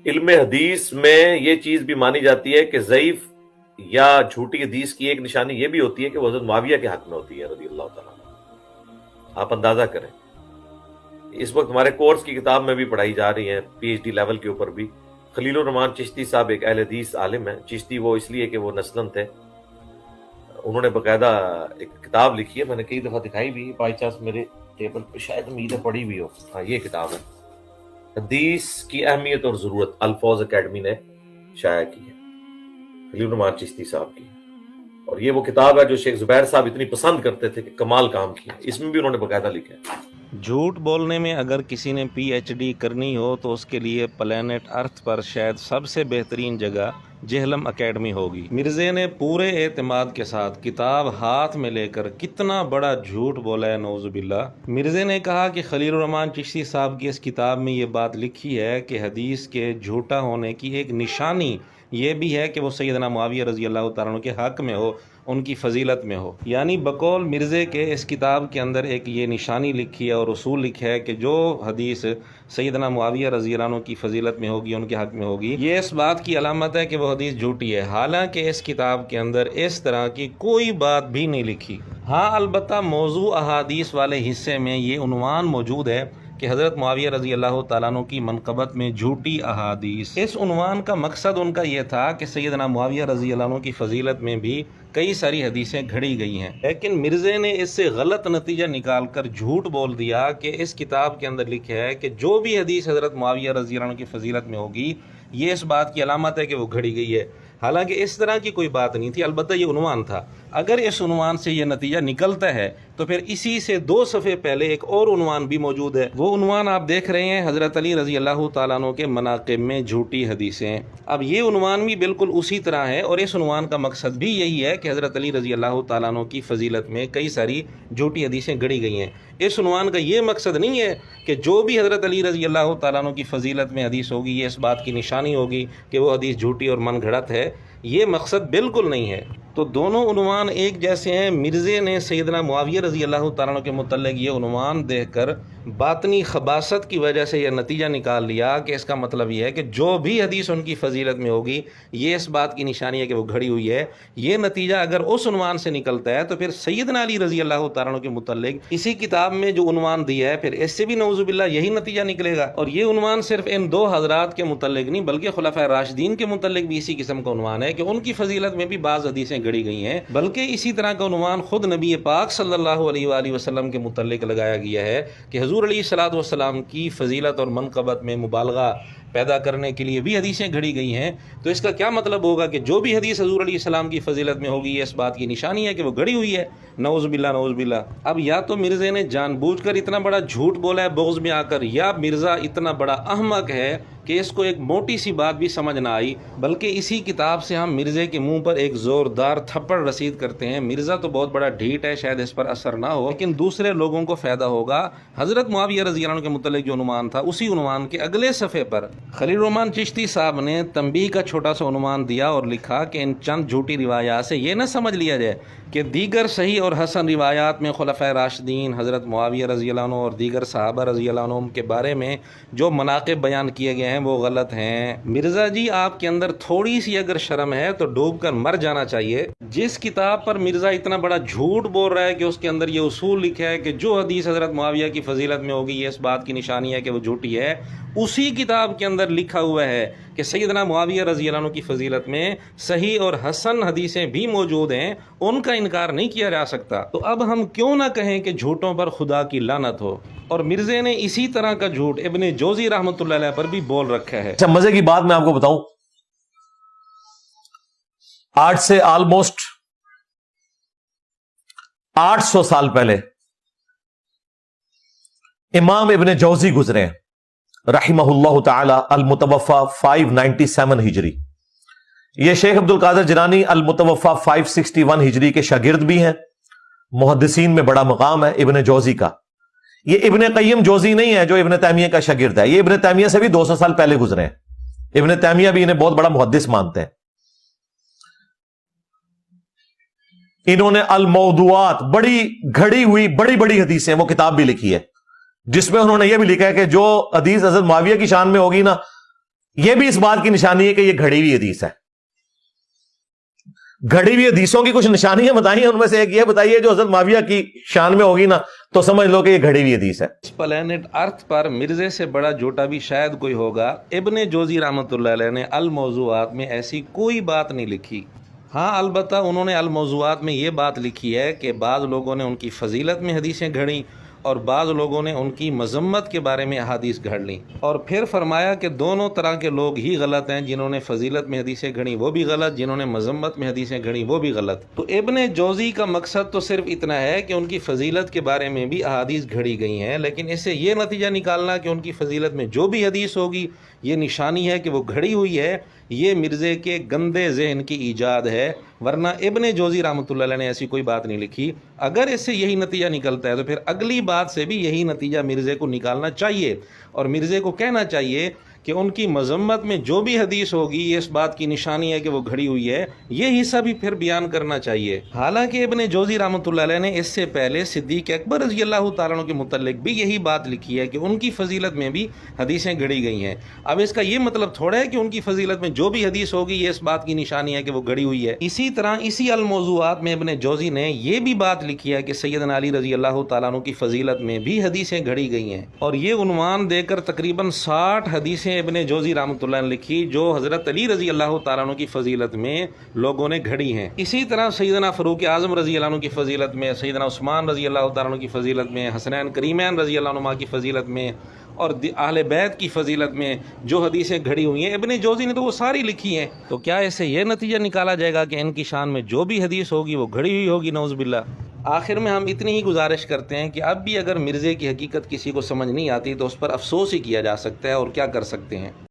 علم حدیث میں یہ چیز بھی مانی جاتی ہے کہ ضعیف یا جھوٹی حدیث کی ایک نشانی یہ بھی ہوتی ہے کہ وہ حضرت معاویہ کے حق میں ہوتی ہے رضی اللہ تعالیٰ عنہ۔ آپ اندازہ کریں، اس وقت ہمارے کورس کی کتاب میں بھی پڑھائی جا رہی ہیں، پی ایچ ڈی لیول کے اوپر بھی۔ خلیل الرحمان چشتی صاحب ایک اہل حدیث عالم ہیں، چشتی وہ اس لیے کہ وہ نسلن تھے، انہوں نے باقاعدہ ایک کتاب لکھی ہے، میں نے کئی دفعہ دکھائی بھی، بائی چانس میرے ٹیبل پہ شاید امید ہے پڑھی بھی ہو۔ ہاں، یہ کتاب ہے حدیث کی اہمیت اور ضرورت، الفاظ اکیڈمی نے شائع کی ہے، خلیل الرحمان چشتی صاحب کی، اور یہ وہ کتاب ہے جو شیخ زبیر صاحب اتنی پسند کرتے تھے کہ کمال کام کیا، اس میں بھی انہوں نے باقاعدہ لکھا ہے۔ جھوٹ بولنے میں اگر کسی نے پی ایچ ڈی کرنی ہو تو اس کے لیے پلانٹ ارتھ پر شاید سب سے بہترین جگہ جہلم اکیڈمی ہوگی۔ مرزے نے پورے اعتماد کے ساتھ کتاب ہاتھ میں لے کر کتنا بڑا جھوٹ بولا ہے، نعوذ باللہ۔ مرزے نے کہا کہ خلیل الرحمان چشتی صاحب کی اس کتاب میں یہ بات لکھی ہے کہ حدیث کے جھوٹا ہونے کی ایک نشانی یہ بھی ہے کہ وہ سیدنا معاویہ رضی اللہ تعالیٰ عنہ کے حق میں ہو، ان کی فضیلت میں ہو۔ یعنی بقول مرزے کے اس کتاب کے اندر ایک یہ نشانی لکھی ہے اور اصول لکھا ہے کہ جو حدیث سیدنا معاویہ رضی اللہ عنہ کی فضیلت میں ہوگی، ان کے حق میں ہوگی، یہ اس بات کی علامت ہے کہ وہ حدیث جھوٹی ہے، حالانکہ اس کتاب کے اندر اس طرح کی کوئی بات بھی نہیں لکھی۔ ہاں، البتہ موضوع احادیث والے حصے میں یہ عنوان موجود ہے کہ حضرت معاویہ رضی اللہ تعالیٰ عنہ کی منقبت میں جھوٹی احادیث۔ اس عنوان کا مقصد ان کا یہ تھا کہ سیدنا معاویہ رضی اللہ عنہ کی فضیلت میں بھی کئی ساری حدیثیں گھڑی گئی ہیں، لیکن مرزے نے اس سے غلط نتیجہ نکال کر جھوٹ بول دیا کہ اس کتاب کے اندر لکھا ہے کہ جو بھی حدیث حضرت معاویہ رضی اللہ عنہ کی فضیلت میں ہوگی یہ اس بات کی علامت ہے کہ وہ گھڑی گئی ہے، حالانکہ اس طرح کی کوئی بات نہیں تھی، البتہ یہ عنوان تھا۔ اگر اس عنوان سے یہ نتیجہ نکلتا ہے تو پھر اسی سے 2 صفحے پہلے ایک اور عنوان بھی موجود ہے، وہ عنوان آپ دیکھ رہے ہیں، حضرت علی رضی اللہ تعالیٰ عنہ کے مناقب میں جھوٹی حدیثیں۔ اب یہ عنوان بھی بالکل اسی طرح ہے، اور اس عنوان کا مقصد بھی یہی ہے کہ حضرت علی رضی اللہ تعالیٰ عنہ کی فضیلت میں کئی ساری جھوٹی حدیثیں گھڑی گئی ہیں۔ اس عنوان کا یہ مقصد نہیں ہے کہ جو بھی حضرت علی رضی اللہ تعالیٰ عنہ کی فضیلت میں حدیث ہوگی یہ اس بات کی نشانی ہوگی کہ وہ حدیث جھوٹی اور من گھڑت ہے، یہ مقصد بالکل نہیں ہے۔ تو دونوں عنوان ایک جیسے ہیں۔ مرزے نے سیدنا معاویہ رضی اللہ تعالیٰ عنہ کے متعلق یہ عنوان دیکھ کر باطنی خباثت کی وجہ سے یہ نتیجہ نکال لیا کہ اس کا مطلب یہ ہے کہ جو بھی حدیث ان کی فضیلت میں ہوگی یہ اس بات کی نشانی ہے کہ وہ گھڑی ہوئی ہے۔ یہ نتیجہ اگر اس عنوان سے نکلتا ہے تو پھر سیدنا علی رضی اللہ تعالیٰ عنہ کے متعلق اسی کتاب میں جو عنوان دیا ہے پھر اس سے بھی نعوذ باللہ یہی نتیجہ نکلے گا۔ اور یہ عنوان صرف ان 2 حضرات کے متعلق نہیں بلکہ خلفائے راشدین کے متعلق بھی اسی قسم کا عنوان ہے کہ ان کی فضیلت میں بھی بعض حدیثیں گھڑی گئی ہیں، بلکہ اسی طرح کا عنوان خود نبی پاک صلی اللہ علیہ وآلہ وسلم کے متعلق لگایا گیا ہے کہ حضور علیہ الصلوۃ والسلام کی فضیلت اور منقبت میں مبالغہ پیدا کرنے کے لیے بھی حدیثیں گھڑی گئی ہیں۔ تو اس کا کیا مطلب ہوگا کہ جو بھی حدیث حضور علیہ السلام کی فضیلت میں ہوگی یہ اس بات کی نشانی ہے کہ وہ گھڑی ہوئی ہے، نعوذ باللہ نعوذ باللہ۔ اب یا تو مرزے نے جان بوجھ کر اتنا بڑا جھوٹ بولا ہے بغض میں آ کر، یا مرزا اتنا بڑا احمق ہے کہ اس کو ایک موٹی سی بات بھی سمجھ نہ آئی، بلکہ اسی کتاب سے ہم مرزے کے منہ پر ایک زوردار تھپڑ رسید کرتے ہیں۔ مرزا تو بہت بڑا ڈھیٹ ہے، شاید اس پر اثر نہ ہو لیکن دوسرے لوگوں کو فائدہ ہوگا۔ حضرت معاویہ رضی اللہ عنہ کے متعلق جو عنوان تھا اسی عنوان کے اگلے صفحے پر خلیل الرحمان چشتی صاحب نے تنبیہ کا چھوٹا سا عنوان دیا اور لکھا کہ ان چند جھوٹی روایات سے یہ نہ سمجھ لیا جائے کہ دیگر صحیح اور حسن روایات میں خلفائے راشدین، حضرت معاویہ رضی اللہ عنہ اور دیگر صحابہ رضی اللہ عنہم کے بارے میں جو مناقب بیان کیے گئے ہیں وہ غلط ہیں۔ مرزا جی، آپ کے اندر تھوڑی سی اگر شرم ہے تو ڈوب کر مر جانا چاہیے۔ جس کتاب پر مرزا اتنا بڑا جھوٹ بول رہا ہے کہ اس کے اندر یہ اصول لکھا ہے کہ جو حدیث حضرت معاویہ کی فضیلت میں ہوگی یہ اس بات کی نشانی ہے کہ وہ جھوٹی ہے، اسی کتاب کے اندر لکھا ہوا ہے کہ سیدنا معاویہ رضی اللہ عنہ کی فضیلت میں صحیح اور حسن حدیثیں بھی موجود ہیں، ان کا انکار نہیں کیا جا سکتا۔ تو اب ہم کیوں نہ کہیں کہ جھوٹوں پر خدا کی لعنت ہو، اور مرزے نے اسی طرح کا جھوٹ ابن جوزی رحمۃ اللہ علیہ پر بھی بول رکھا ہے۔ اچھا، مزے کی بات میں آپ کو بتاؤں، آج سے آلموسٹ 800 سال پہلے امام ابن جوزی گزرے ہیں رحمہ اللہ تعالی، المتوفا 597 ہجری۔ یہ شیخ عبد القادر جیلانی المتوفا 561 ہجری کے شاگرد بھی ہیں، محدثین میں بڑا مقام ہے ابن جوزی کا۔ یہ ابن قیم جوزی نہیں ہے جو ابن تیمیہ کا شاگرد ہے، یہ ابن تیمیہ سے بھی 200 سال پہلے گزرے ہیں۔ ابن تیمیہ بھی انہیں بہت بڑا محدث مانتے ہیں۔ انہوں نے الموضوعات، بڑی گھڑی ہوئی بڑی بڑی حدیثیں، وہ کتاب بھی لکھی ہے جس میں انہوں نے یہ بھی لکھا ہے کہ جو حدیث حضرت معاویہ کی شان میں ہوگی نا یہ بھی اس بات کی نشانی ہے کہ یہ گھڑی ہوئی حدیث ہے. گھڑی ہوئی حدیثوں کی کچھ نشانیاں بتائیے، ان میں سے ایک یہ بتائیے جو حضرت معاویہ کی شان میں ہوگی نا تو سمجھ لو کہ یہ گھڑی ہوئی حدیث ہے. اس پلانٹ ارتھ پر مرزے سے بڑا جھوٹا بھی شاید کوئی ہوگا. ابن جوزی رحمۃ اللہ علیہ نے الموضوعات میں ایسی کوئی بات نہیں لکھی. ہاں البتہ انہوں نے الموضوعات میں یہ بات لکھی ہے کہ بعض لوگوں نے ان کی فضیلت میں حدیثیں گھڑیں اور بعض لوگوں نے ان کی مذمت کے بارے میں احادیث گھڑ لیں، اور پھر فرمایا کہ دونوں طرح کے لوگ ہی غلط ہیں، جنہوں نے فضیلت میں حدیثیں گھڑیں وہ بھی غلط، جنہوں نے مذمت میں حدیثیں گھڑیں وہ بھی غلط. تو ابن جوزی کا مقصد تو صرف اتنا ہے کہ ان کی فضیلت کے بارے میں بھی احادیث گھڑی گئی ہیں، لیکن اس سے یہ نتیجہ نکالنا کہ ان کی فضیلت میں جو بھی حدیث ہوگی یہ نشانی ہے کہ وہ گھڑی ہوئی ہے، یہ مرزے کے گندے ذہن کی ایجاد ہے، ورنہ ابن جوزی رحمۃ اللہ علیہ نے ایسی کوئی بات نہیں لکھی. اگر اس سے یہی نتیجہ نکلتا ہے تو پھر اگلی بات سے بھی یہی نتیجہ مرزے کو نکالنا چاہیے، اور مرزے کو کہنا چاہیے کہ ان کی مذمت میں جو بھی حدیث ہوگی یہ اس بات کی نشانی ہے کہ وہ گھڑی ہوئی ہے، یہ حصہ بھی پھر بیان کرنا چاہیے. حالانکہ ابن جوزی رحمۃ اللہ علیہ نے اس سے پہلے صدیق اکبر رضی اللہ تعالیٰ عنہ کے متعلق بھی یہی بات لکھی ہے کہ ان کی فضیلت میں بھی حدیثیں گھڑی گئی ہیں. اب اس کا یہ مطلب تھوڑا ہے کہ ان کی فضیلت میں جو بھی حدیث ہوگی یہ اس بات کی نشانی ہے کہ وہ گھڑی ہوئی ہے. اسی طرح اسی الموضوعات میں ابن جوزی نے یہ بھی بات لکھی ہے کہ سیدنا علی رضی اللہ تعالیٰ عنہ کی فضیلت میں بھی حدیثیں گھڑی گئی ہیں، اور یہ عنوان دے کر تقریباً 60 حدیثیں ابن جوزی رحمۃ اللہ نے لکھی جو حضرت علی رضی اللہ تعالیٰ عنہ کی فضیلت میں لوگوں نے گھڑی ہیں. اسی طرح سیدنا فاروق اعظم رضی اللہ عنہ کی فضیلت میں، سیدنا عثمان رضی اللہ تعالیٰ عنہ کی فضیلت میں، حسنین کریمین رضی اللہ عنہ کی فضیلت میں، اور اہل بیت کی فضیلت میں جو حدیثیں گھڑی ہوئی ہیں ابن جوزی نے تو وہ ساری لکھی ہیں. تو کیا اس سے یہ نتیجہ نکالا جائے گا کہ ان کی شان میں جو بھی حدیث ہوگی وہ گھڑی ہوئی ہوگی؟ نعوذ باللہ. آخر میں ہم اتنی ہی گزارش کرتے ہیں کہ اب بھی اگر مرزے کی حقیقت کسی کو سمجھ نہیں آتی تو اس پر افسوس ہی کیا جا سکتا ہے، اور کیا کر سکتے ہیں.